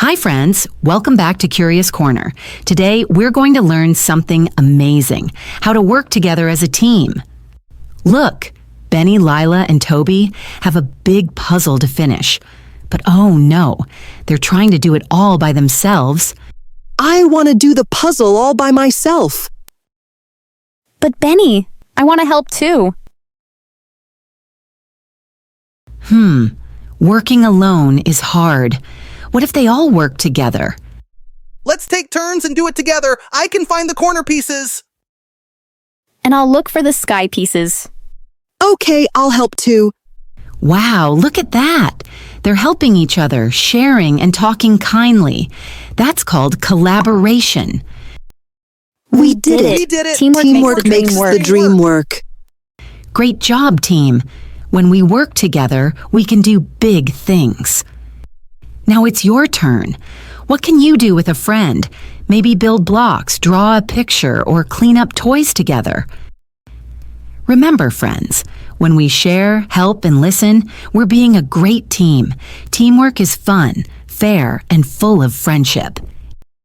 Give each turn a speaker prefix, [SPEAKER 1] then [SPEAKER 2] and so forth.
[SPEAKER 1] Hi friends, welcome back to Curious Corner. Today we're going to learn something amazing, how to work together as a team. Look, Benny, Lila, and Toby have a big puzzle to finish. But oh no, they're trying to do it all by themselves.
[SPEAKER 2] I want to do the puzzle all by myself.
[SPEAKER 3] But Benny, I want to help too.
[SPEAKER 1] Working alone is hard. What if they all work together?
[SPEAKER 4] Let's take turns and do it together. I can find the corner pieces.
[SPEAKER 3] And I'll look for the sky pieces.
[SPEAKER 2] Okay, I'll help too.
[SPEAKER 1] Wow, look at that. They're helping each other, sharing and talking kindly. That's called collaboration.
[SPEAKER 2] We did it.
[SPEAKER 4] We did it.
[SPEAKER 3] Teamwork,
[SPEAKER 2] Makes the dream work.
[SPEAKER 1] Great job, team. When we work together, we can do big things. Now it's your turn. What can you do with a friend? Maybe build blocks, draw a picture, or clean up toys together. Remember, friends, when we share, help, and listen, we're being a great team. Teamwork is fun, fair, and full of friendship.